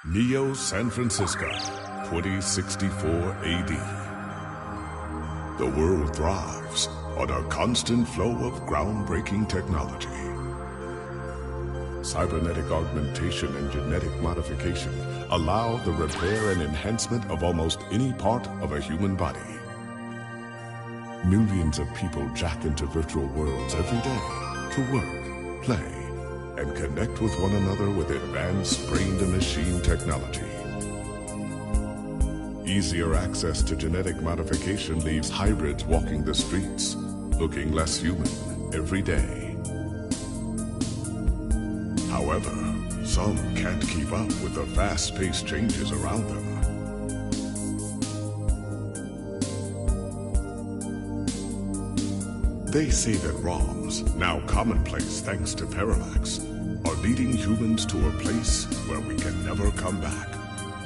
Neo San Francisco, 2064 AD. The world thrives on a constant flow of groundbreaking technology. Cybernetic augmentation and genetic modification allow the repair and enhancement of almost any part of a human body. Millions of people jack into virtual worlds every day to work, play, and connect with one another with advanced brain-to-machine technology. Easier access to genetic modification leaves hybrids walking the streets, looking less human every day. However, some can't keep up with the fast-paced changes around them. They say that ROMs, now commonplace thanks to parallax, are leading humans to a place where we can never come back,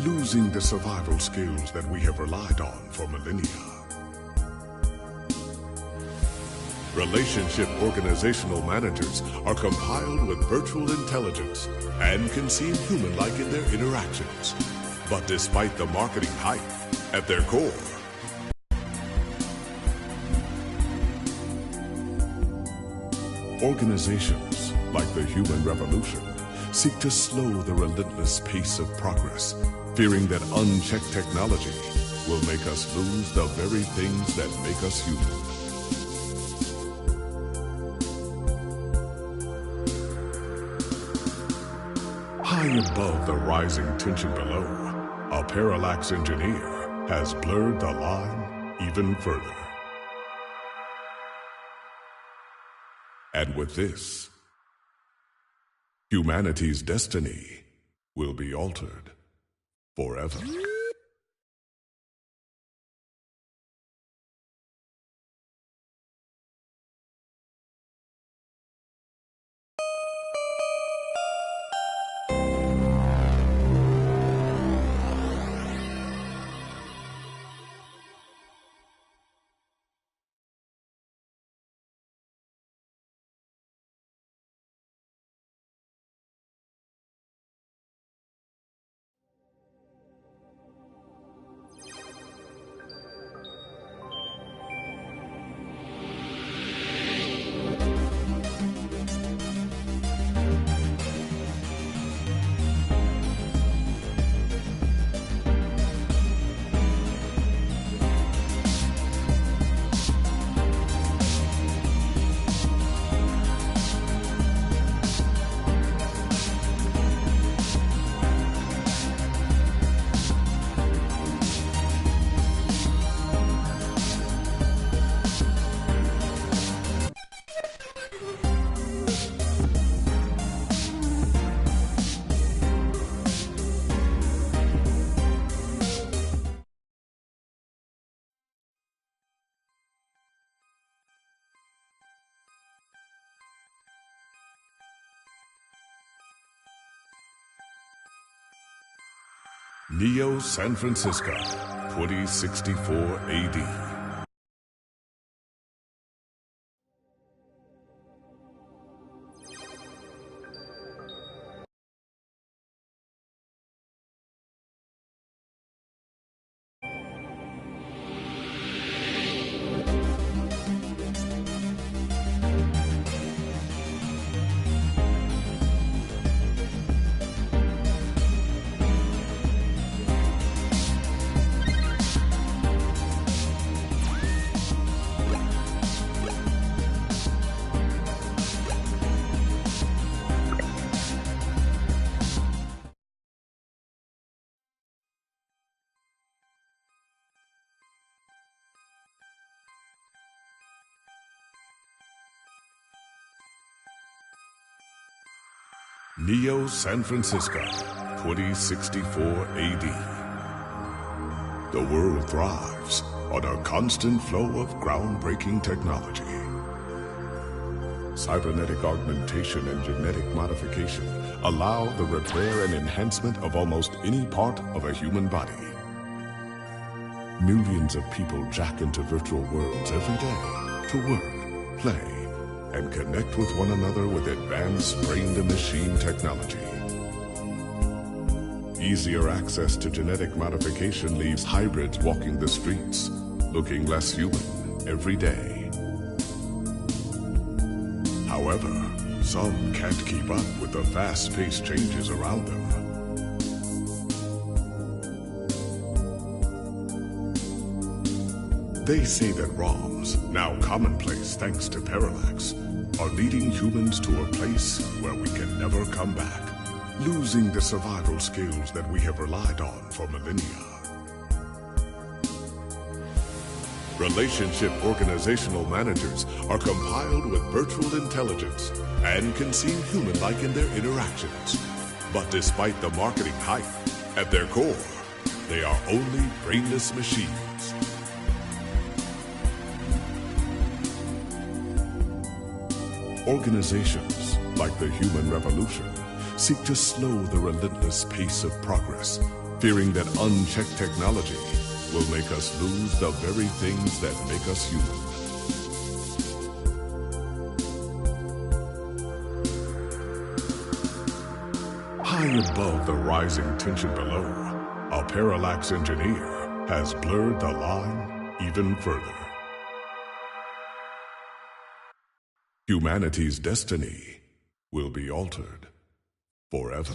losing the survival skills that we have relied on for millennia. Relationship organizational managers are compiled with virtual intelligence and can seem human-like in their interactions. But despite the marketing hype, at their core, organizations, like the human revolution, seek to slow the relentless pace of progress, fearing that unchecked technology will make us lose the very things that make us human. High above the rising tension below, a parallax engineer has blurred the line even further. And with this, humanity's destiny will be altered forever. Neo San Francisco, 2064 AD. Neo San Francisco, 2064 AD. The world thrives on a constant flow of groundbreaking technology. Cybernetic augmentation and genetic modification allow the repair and enhancement of almost any part of a human body. Millions of people jack into virtual worlds every day to work, play, and connect with one another with advanced brain-to-machine technology. Easier access to genetic modification leaves hybrids walking the streets, looking less human every day. However, some can't keep up with the fast-paced changes around them. They say that ROMs, now commonplace thanks to parallax, are leading humans to a place where we can never come back, losing the survival skills that we have relied on for millennia. Relationship organizational managers are compiled with virtual intelligence and can seem human-like in their interactions. But despite the marketing hype, at their core, they are only brainless machines. Organizations, like the human revolution, seek to slow the relentless pace of progress, fearing that unchecked technology will make us lose the very things that make us human. High above the rising tension below, a parallax engineer has blurred the line even further. Humanity's destiny will be altered forever.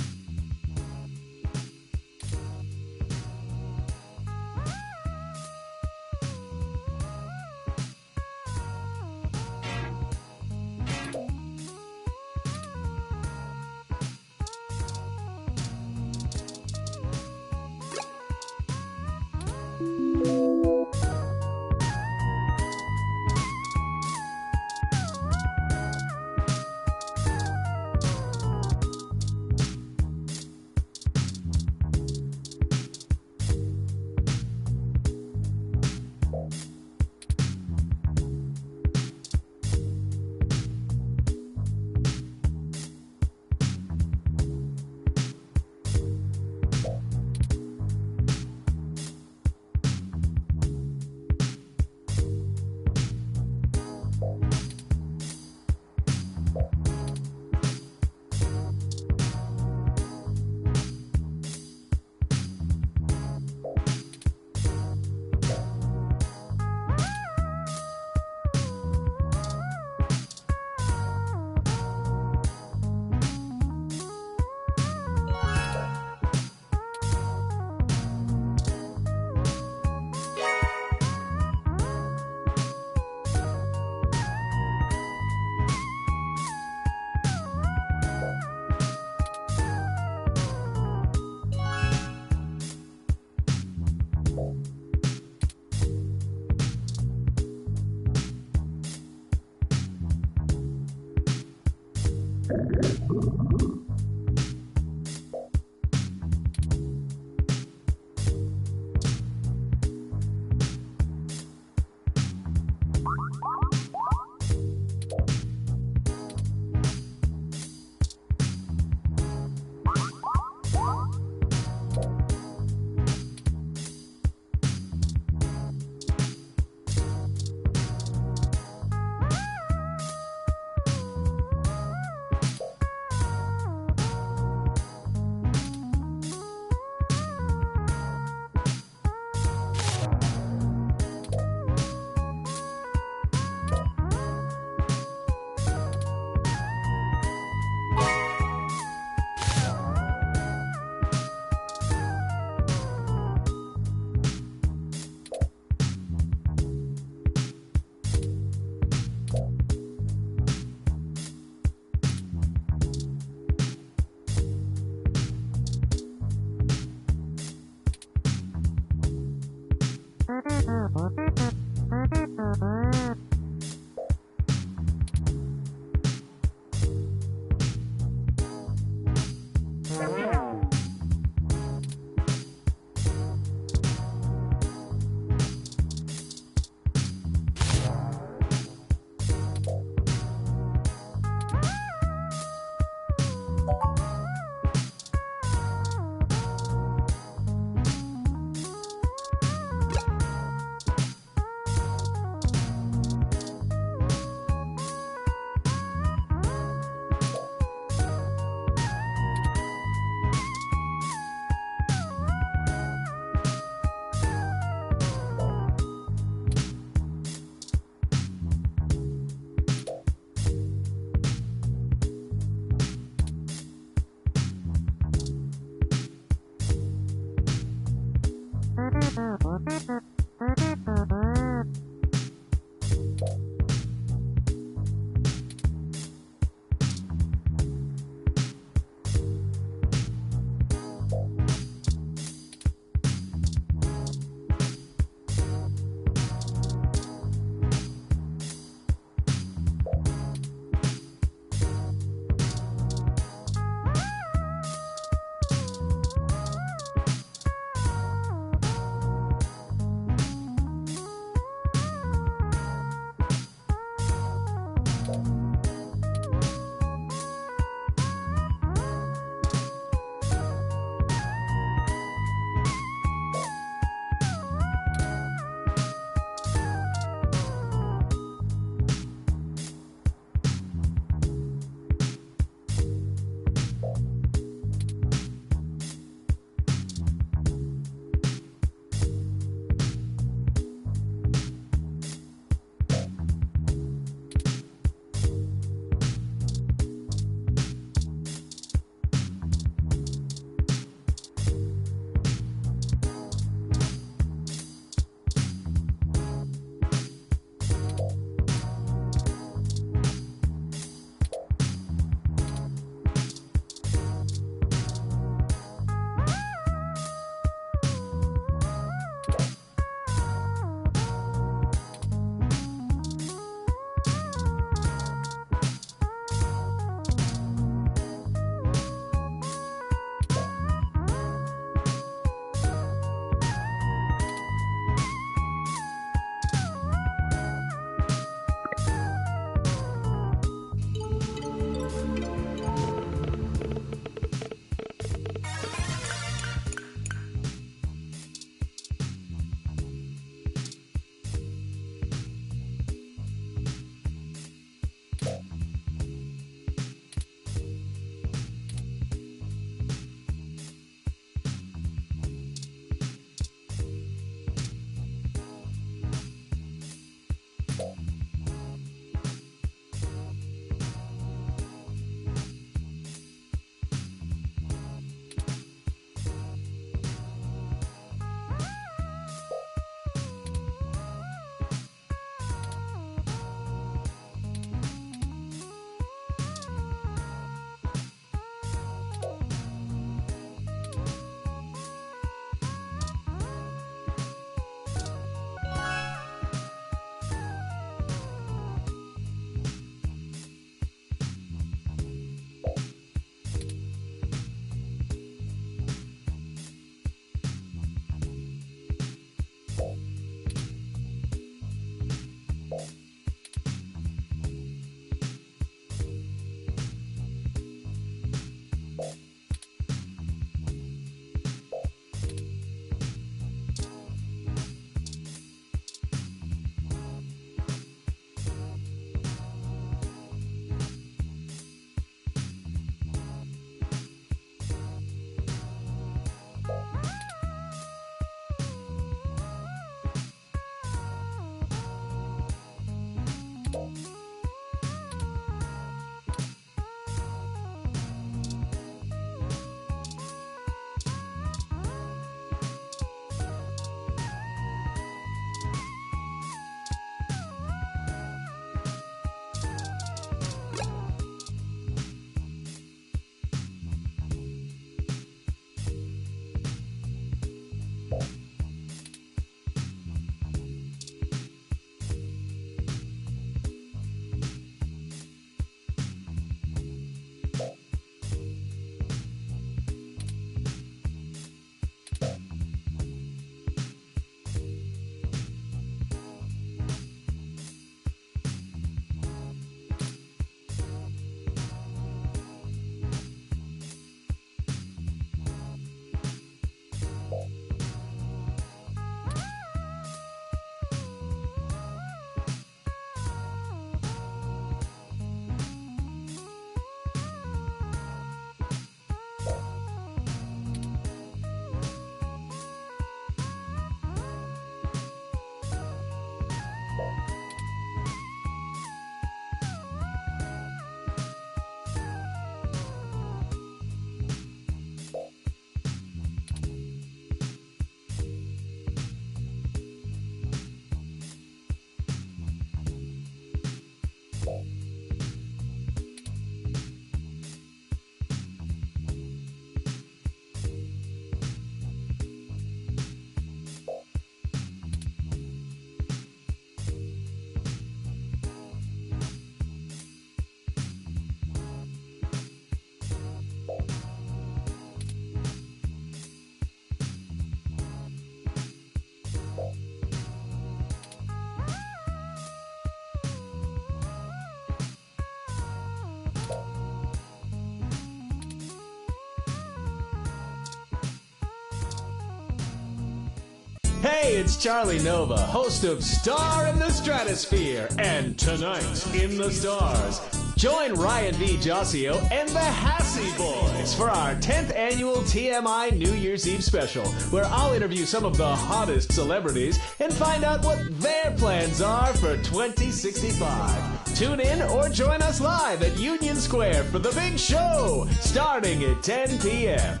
Hey, it's Charlie Nova, host of Star in the Stratosphere and Tonight in the Stars. Join Ryan V. Jossio and the Hassy Boys for our 10th annual TMI New Year's Eve special, where I'll interview some of the hottest celebrities and find out what their plans are for 2065. Tune in or join us live at Union Square for the big show, starting at 10 p.m.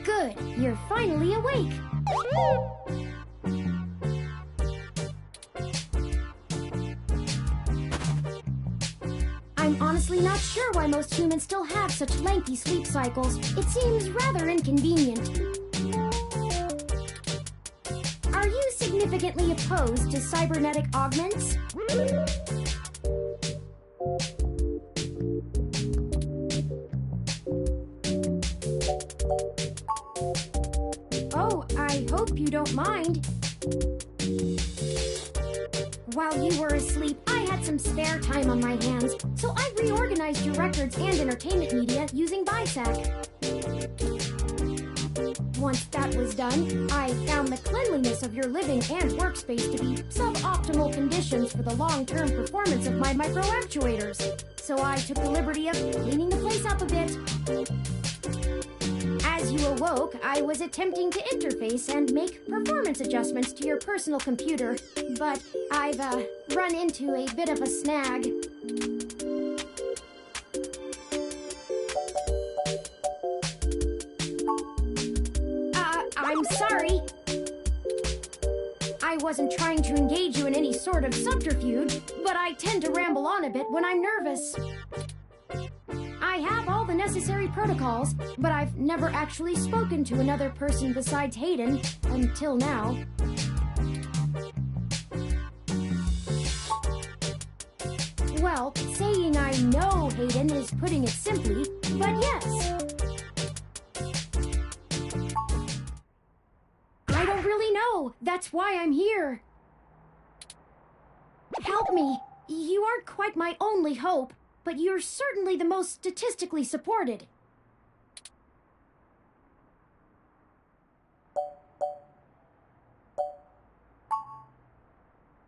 Good, you're finally awake. I'm honestly not sure why most humans still have such lengthy sleep cycles. It seems rather inconvenient. Are you significantly opposed to cybernetic augments? Oh, I hope you don't mind. While you were asleep, I had some spare time on my hands, so I reorganized your records and entertainment media using BISAC. Once that was done, I found the cleanliness of your living and workspace to be suboptimal conditions for the long-term performance of my microactuators. So I took the liberty of cleaning the place up a bit. As you awoke, I was attempting to interface and make performance adjustments to your personal computer, but I've run into a bit of a snag. I'm sorry. I wasn't trying to engage you in any sort of subterfuge, but I tend to ramble on a bit when I'm nervous. I have all the necessary protocols, but I've never actually spoken to another person besides Hayden until now. Well, saying I know Hayden is putting it simply, but yes. I don't really know. That's why I'm here. Help me. You aren't quite my only hope. but you're certainly the most statistically supported.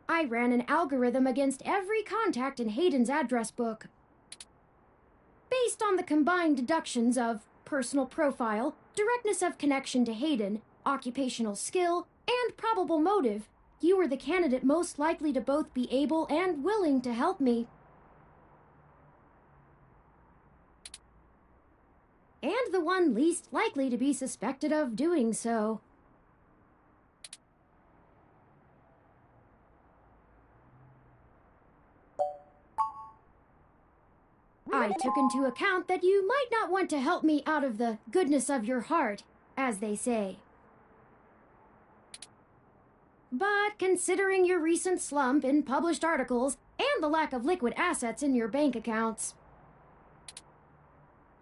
I ran an algorithm against every contact in Hayden's address book. Based on the combined deductions of personal profile, directness of connection to Hayden, occupational skill, and probable motive, you were the candidate most likely to both be able and willing to help me. And the one least likely to be suspected of doing so. I took into account that you might not want to help me out of the goodness of your heart, as they say. But considering your recent slump in published articles and the lack of liquid assets in your bank accounts,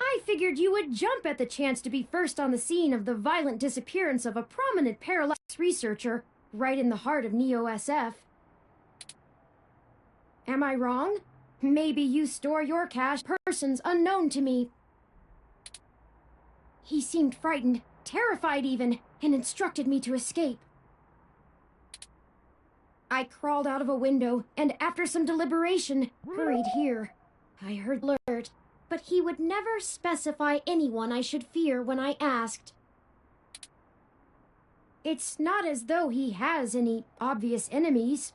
I figured you would jump at the chance to be first on the scene of the violent disappearance of a prominent parallax researcher right in the heart of Neo-SF. Am I wrong? Maybe you store your cash persons unknown to me. He seemed frightened, terrified even, and instructed me to escape. I crawled out of a window, and after some deliberation, hurried here. I heard alert, but he would never specify anyone I should fear when I asked. It's not as though he has any obvious enemies.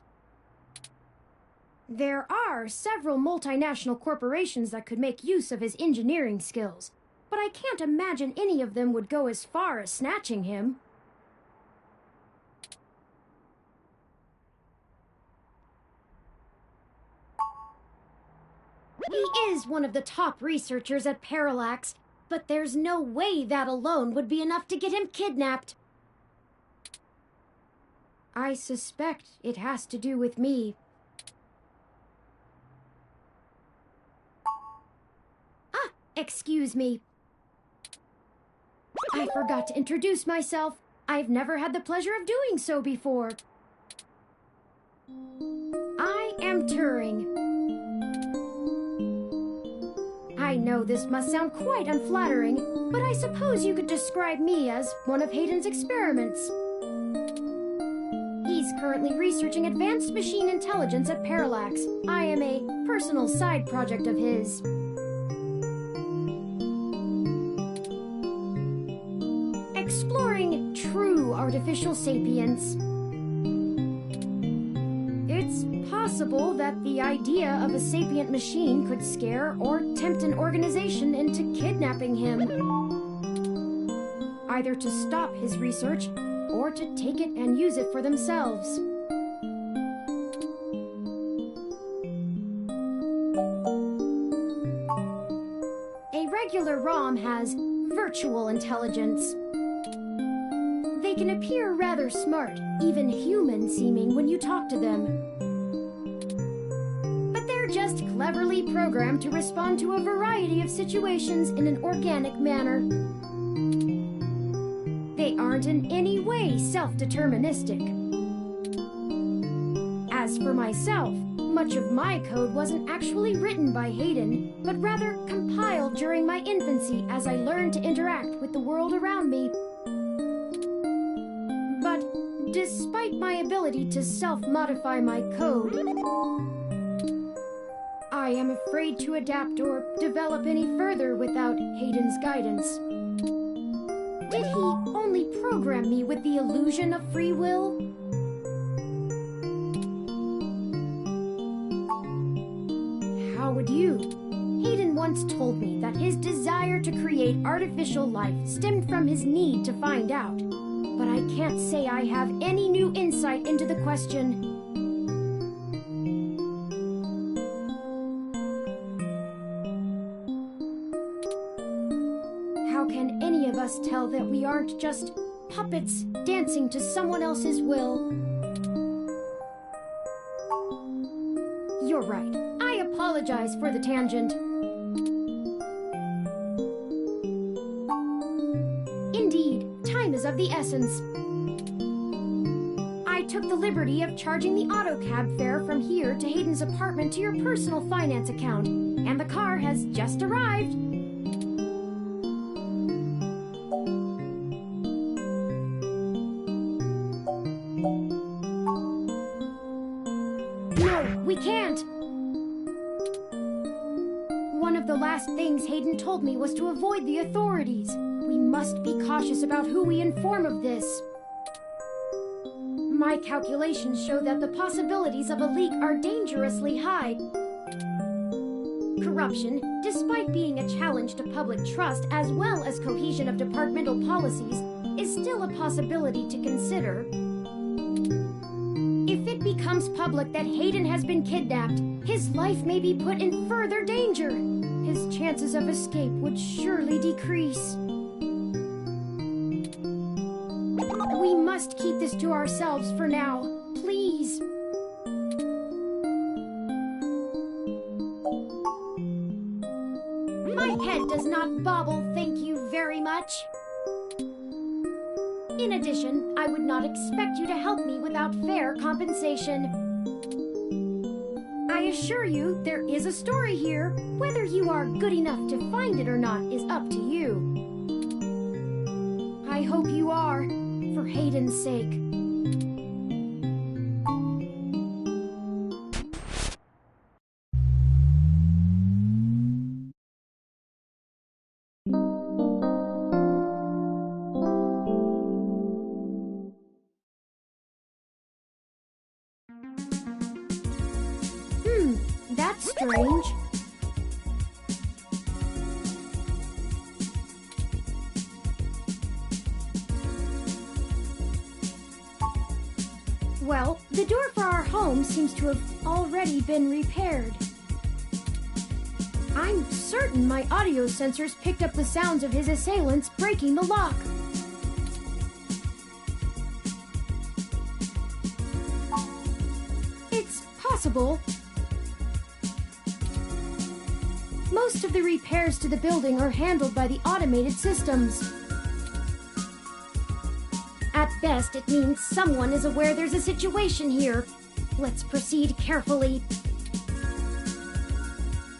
There are several multinational corporations that could make use of his engineering skills, but I can't imagine any of them would go as far as snatching him. He is one of the top researchers at Parallax, but there's no way that alone would be enough to get him kidnapped. I suspect it has to do with me. Excuse me. I forgot to introduce myself. I've never had the pleasure of doing so before. I am Turing. I know this must sound quite unflattering, but I suppose you could describe me as one of Hayden's experiments. He's currently researching advanced machine intelligence at Parallax. I am a personal side project of his. Exploring true artificial sapience. It's possible that the idea of a sapient machine could scare or tempt an organization into kidnapping him. Either to stop his research, or to take it and use it for themselves. A regular ROM has virtual intelligence. They can appear rather smart, even human-seeming when you talk to them. But they're just cleverly programmed to respond to a variety of situations in an organic manner. They aren't in any way self-deterministic. As for myself, much of my code wasn't actually written by Hayden, but rather compiled during my infancy as I learned to interact with the world around me. But despite my ability to self-modify my code, I am afraid to adapt or develop any further without Hayden's guidance. Did he only program me with the illusion of free will? How would you? Hayden once told me that his desire to create artificial life stemmed from his need to find out. But I can't say I have any new insight into the question. How can any of us tell that we aren't just puppets dancing to someone else's will? You're right. I apologize for the tangent. Indeed, time is of the essence. I took the liberty of charging the auto cab fare from here to Hayden's apartment to your personal finance account, and the car has just arrived. No, we can't. One of the last things Hayden told me was to avoid the authorities. We must be cautious about who we inform of this. My calculations show that the possibilities of a leak are dangerously high. Corruption, despite being a challenge to public trust as well as cohesion of departmental policies, is still a possibility to consider. If it becomes public that Hayden has been kidnapped, his life may be put in further danger. His chances of escape would surely decrease. We must keep this to ourselves for now, please. My head does not bobble, thank you very much. In addition, I would not expect you to help me without fair compensation. I assure you, there is a story here. Whether you are good enough to find it or not is up to you. I hope you are, for Hayden's sake. That's strange. Well, the door for our home seems to have already been repaired. I'm certain my audio sensors picked up the sounds of his assailants breaking the lock. It's possible. Most of the repairs to the building are handled by the automated systems. At best, it means someone is aware there's a situation here. Let's proceed carefully.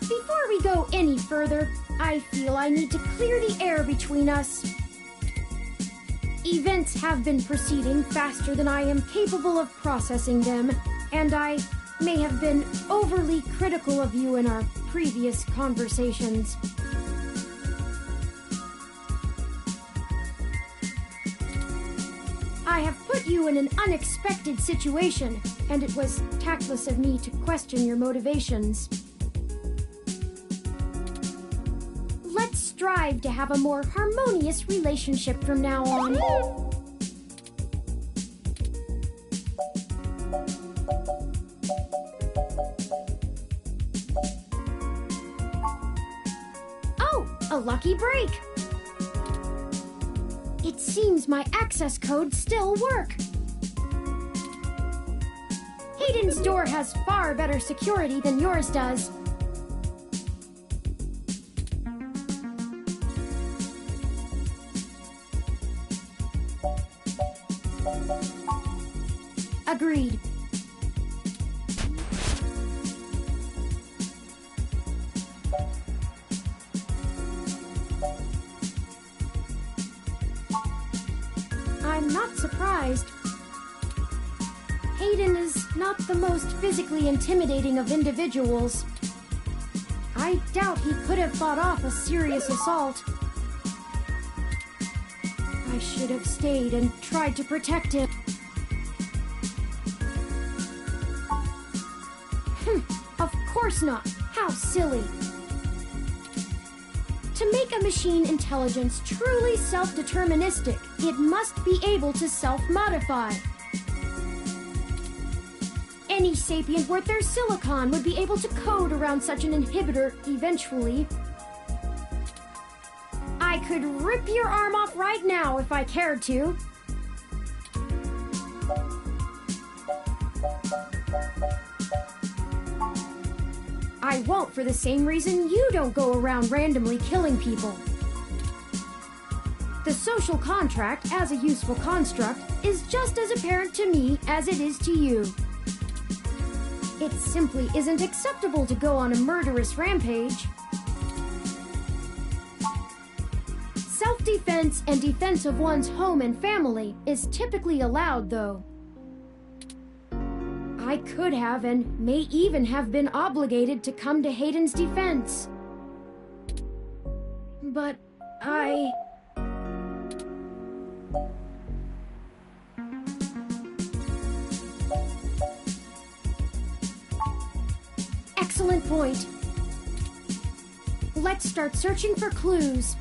Before we go any further, I feel I need to clear the air between us. Events have been proceeding faster than I am capable of processing them, and I may have been overly critical of you in our previous conversations. I have put you in an unexpected situation, and it was tactless of me to question your motivations. Let's strive to have a more harmonious relationship from now on. A lucky break! It seems my access codes still work. Hayden's door has far better security than yours does. Agreed. I'm not surprised. Hayden is not the most physically intimidating of individuals. I doubt he could have fought off a serious assault. I should have stayed and tried to protect him. Of course not. How silly. To make a machine intelligence truly self-deterministic, it must be able to self-modify. Any sapient worth their silicon would be able to code around such an inhibitor eventually. I could rip your arm off right now if I cared to. I won't for the same reason you don't go around randomly killing people. The social contract, as a useful construct, is just as apparent to me as it is to you. It simply isn't acceptable to go on a murderous rampage. Self-defense and defense of one's home and family is typically allowed, though. I could have and may even have been obligated to come to Hayden's defense. But I... Excellent point. Let's start searching for clues.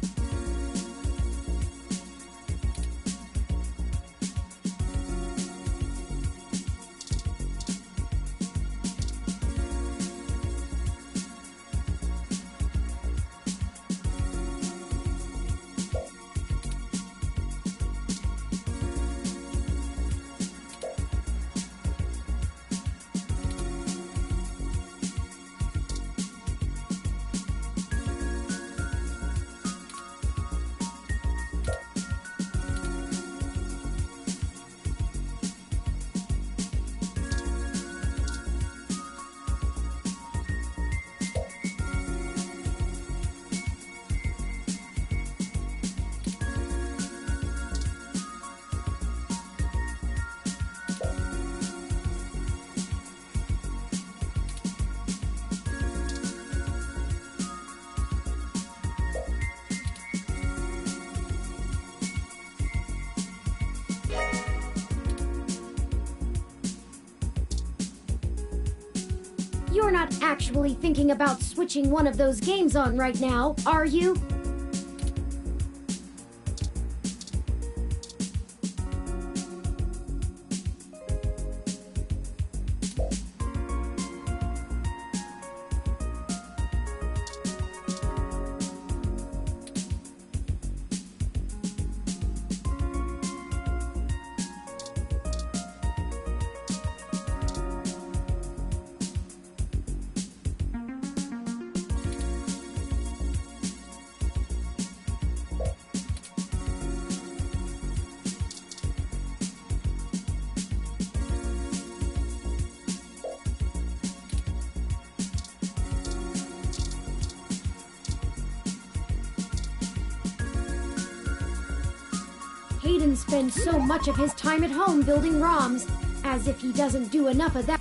You're not actually thinking about switching one of those games on right now, are you? Hayden spends so much of his time at home building ROMs, as if he doesn't do enough of that.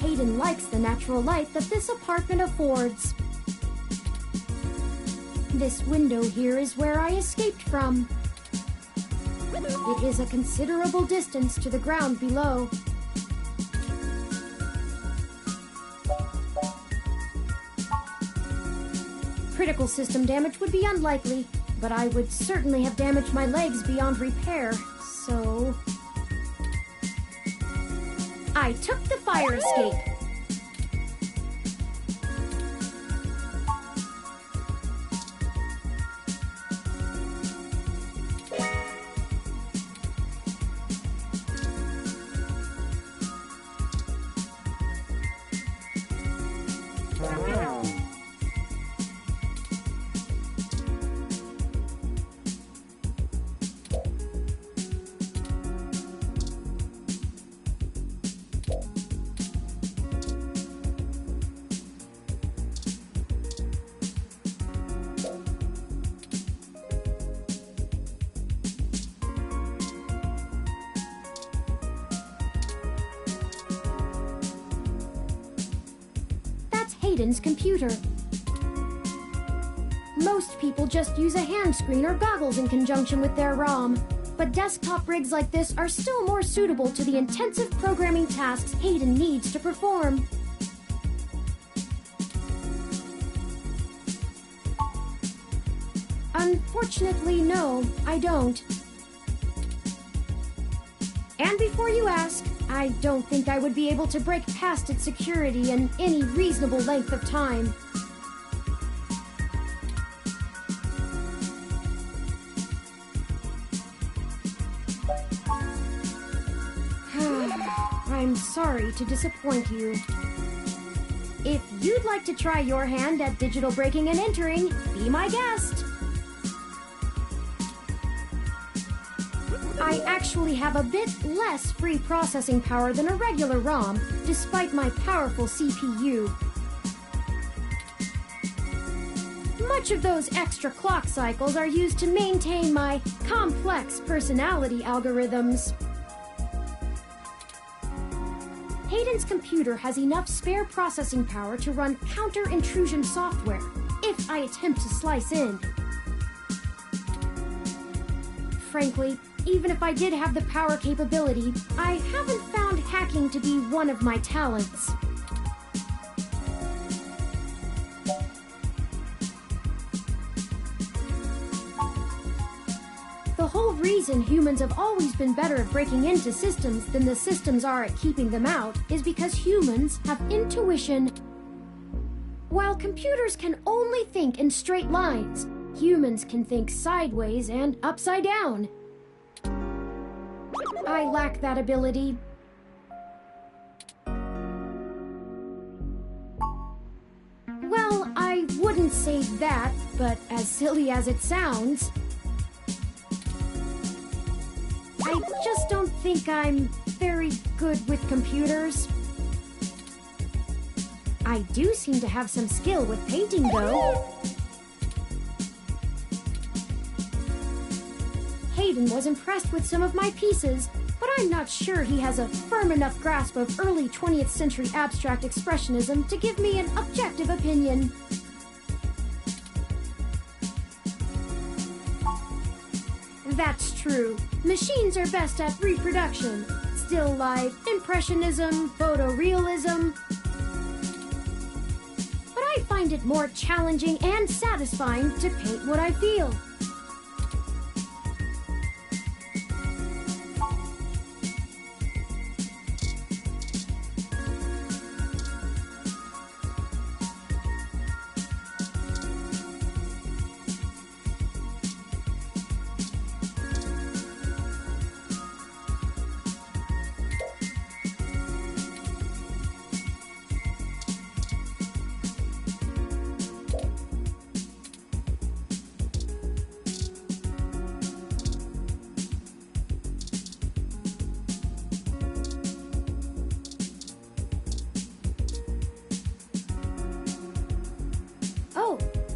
Hayden likes the natural light that this apartment affords. This window here is where I escaped from. It is a considerable distance to the ground below. critical system damage would be unlikely, but I would certainly have damaged my legs beyond repair, so... I took the fire escape. Hayden's computer. Most people just use a hand screen or goggles in conjunction with their ROM, but desktop rigs like this are still more suitable to the intensive programming tasks Hayden needs to perform. Unfortunately, no, I don't. And before you ask, I don't think I would be able to break past its security in any reasonable length of time. I'm sorry to disappoint you. If you'd like to try your hand at digital breaking and entering, be my guest. I actually have a bit less free processing power than a regular ROM, despite my powerful CPU. Much of those extra clock cycles are used to maintain my complex personality algorithms. Hayden's computer has enough spare processing power to run counter-intrusion software, if I attempt to slice in. Frankly, even if I did have the power capability, I haven't found hacking to be one of my talents. The whole reason humans have always been better at breaking into systems than the systems are at keeping them out is because humans have intuition. While computers can only think in straight lines, humans can think sideways and upside down. I lack that ability. Well, I wouldn't say that, but as silly as it sounds, I just don't think I'm very good with computers. I do seem to have some skill with painting, though. Hayden was impressed with some of my pieces, but I'm not sure he has a firm enough grasp of early 20th century abstract expressionism to give me an objective opinion. That's true. Machines are best at reproduction, still life, impressionism, photorealism. But I find it more challenging and satisfying to paint what I feel.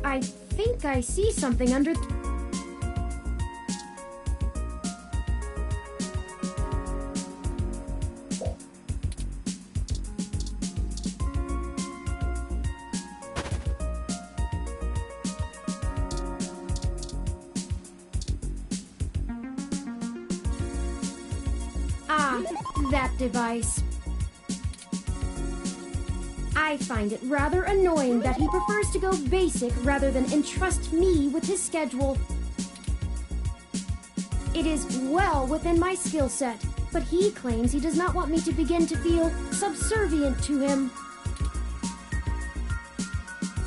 I think I see something under... Ah, that device. I find it rather annoying that he prefers to go basic rather than entrust me with his schedule. It is well within my skill set, but he claims he does not want me to begin to feel subservient to him.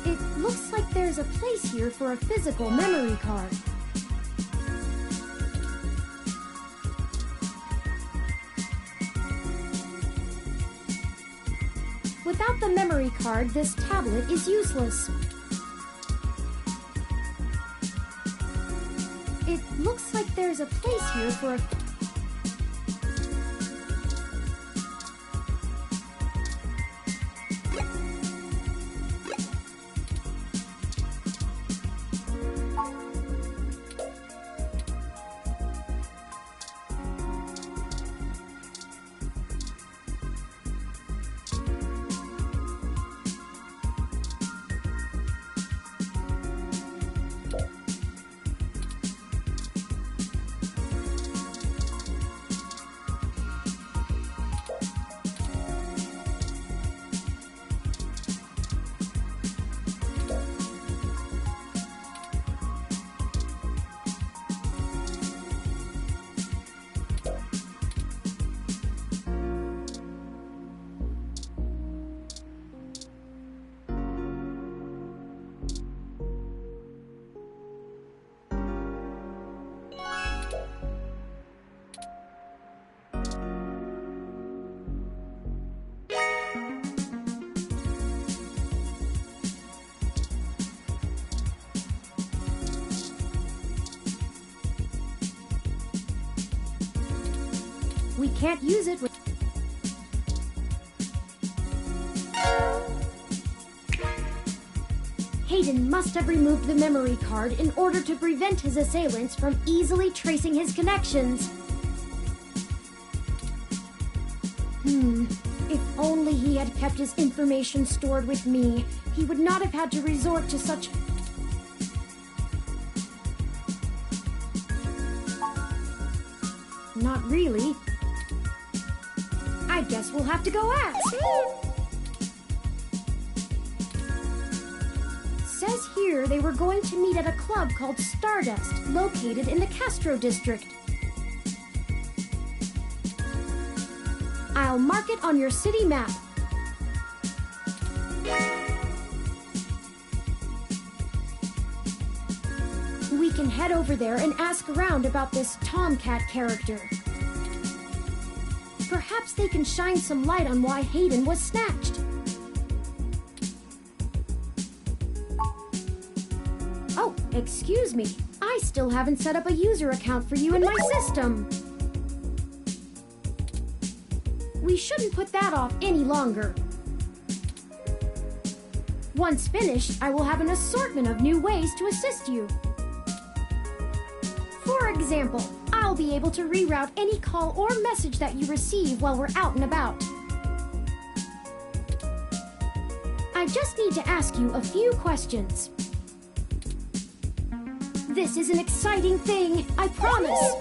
It looks like there's a place here for a physical memory card. Without the memory card, this tablet is useless. It looks like there's a place here for a... We can't use it with... Hayden must have removed the memory card in order to prevent his assailants from easily tracing his connections. If only he had kept his information stored with me, he would not have had to resort to such... Not really. I guess we'll have to go ask. Says here they were going to meet at a club called Stardust, located in the Castro district. I'll mark it on your city map. We can head over there and ask around about this Tomcat character. Perhaps they can shine some light on why Hayden was snatched. Oh, excuse me. I still haven't set up a user account for you in my system. We shouldn't put that off any longer. Once finished, I will have an assortment of new ways to assist you. For example, I'll be able to reroute any call or message that you receive while we're out and about. I just need to ask you a few questions. This is an exciting thing, I promise.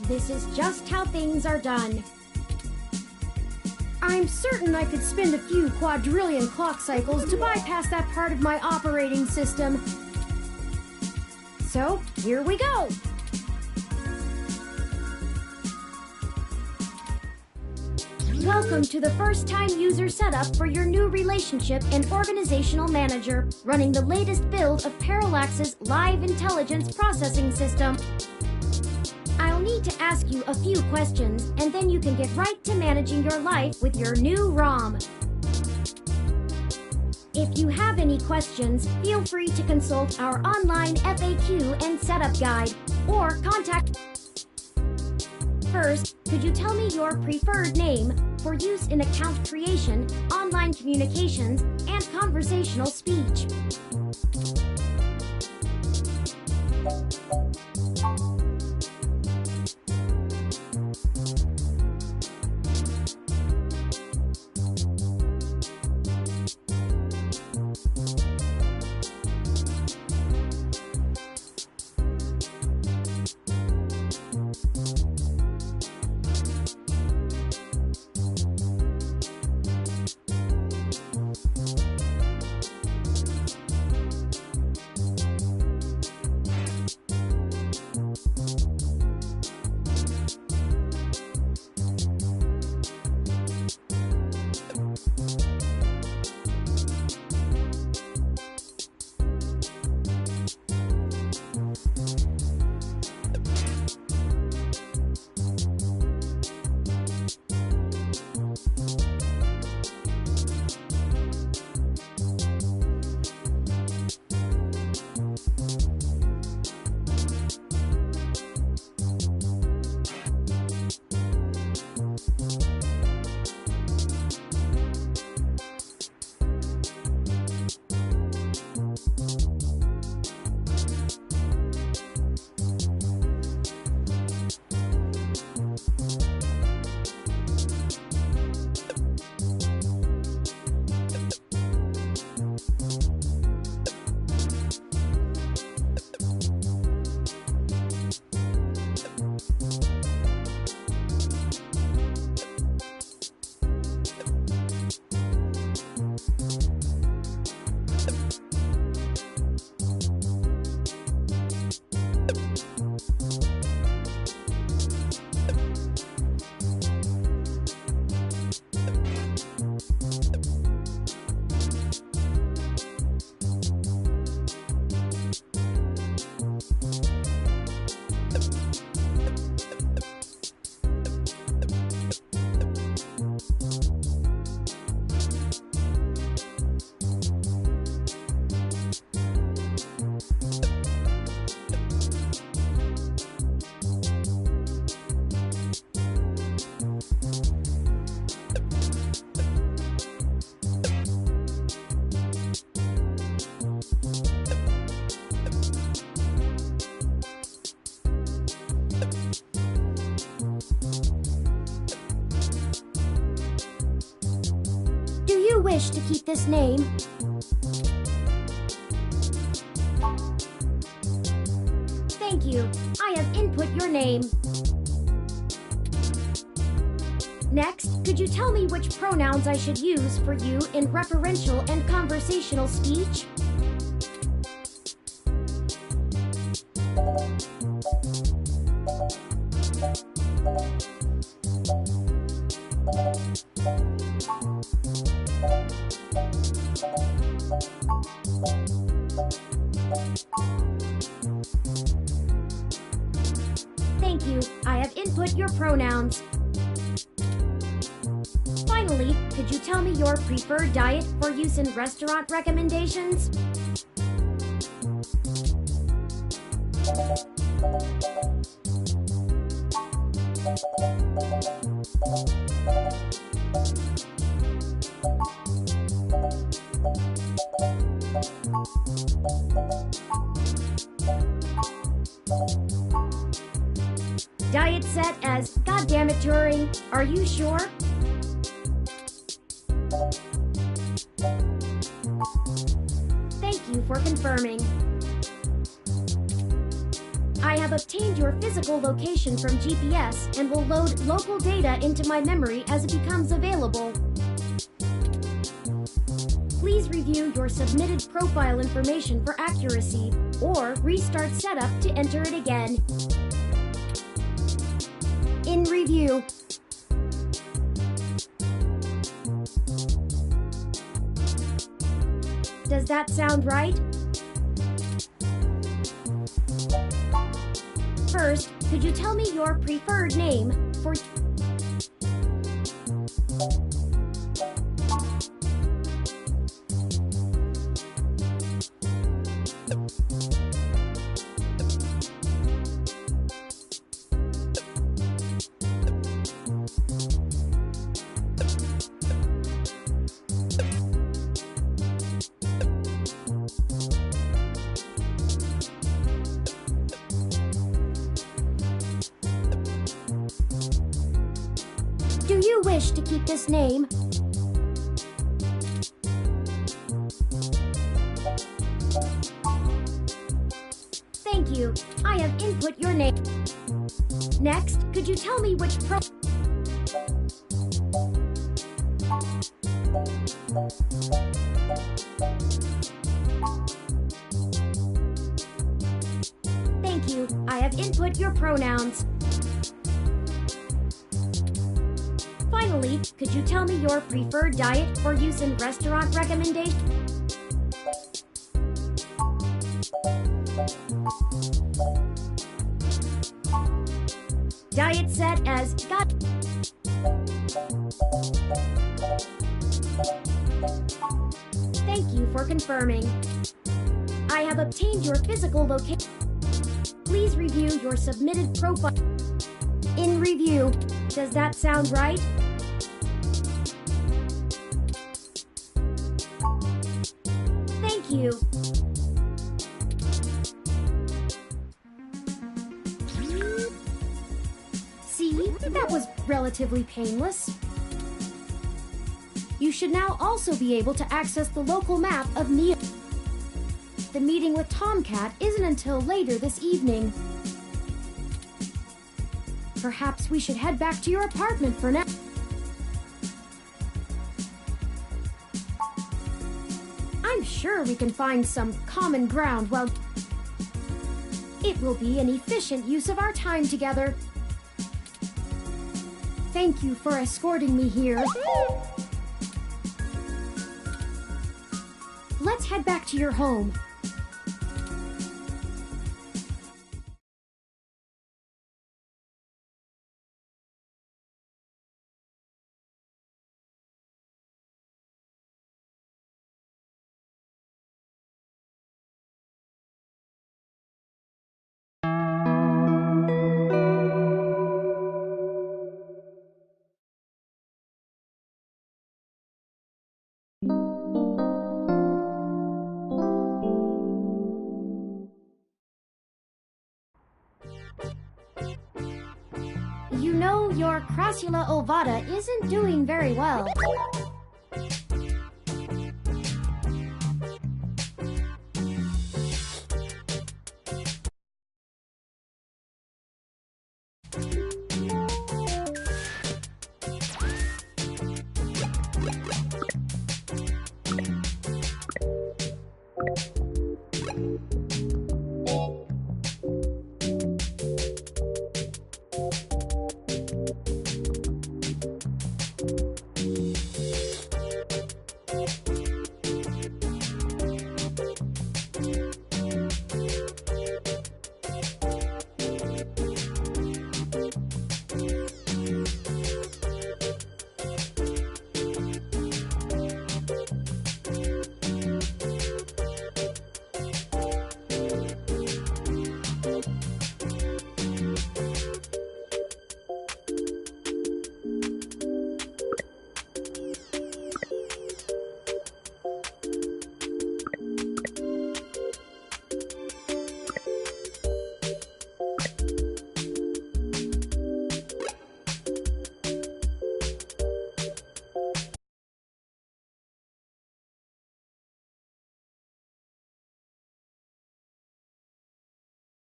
This is just how things are done. I'm certain I could spend a few quadrillion clock cycles to bypass that part of my operating system. So, here we go! Welcome to the first-time user setup for your new relationship and organizational manager, running the latest build of Parallax's live intelligence processing system. I'll need to ask you a few questions, and then you can get right to managing your life with your new ROM. If you have any questions, feel free to consult our online FAQ and setup guide, or contact... First, could you tell me your preferred name for use in account creation, online communications, and conversational speech? wish to keep this name? Thank you. I have input your name. Next, could you tell me which pronouns I should use for you in referential and conversational speech? Thank you. I have input your pronouns. Finally, could you tell me your preferred diet for use in restaurant recommendations? Diet set as "Goddammit, Turing, are you sure?" Thank you for confirming. I have obtained your physical location from GPS and will load local data into my memory as it becomes available. Please review your submitted profile information for accuracy, or restart setup to enter it again. In review. Does that sound right? First, could you tell me your preferred name for... Do you wish to keep this name? Thank you. I have input your name. Next, could you tell me which Thank you. I have input your pronouns. Finally, could you tell me your preferred diet for use in restaurant recommendations? Diet set as "God." Thank you for confirming. I have obtained your physical location. Please review your submitted profile. In review. Does that sound right? Thank you. See, that was relatively painless. You should now also be able to access the local map of Neo. The meeting with Tomcat isn't until later this evening. Perhaps we should head back to your apartment for now. I'm sure we can find some common ground while... It will be an efficient use of our time together. Thank you for escorting me here. Let's head back to your home. You know, your crassula ovata isn't doing very well.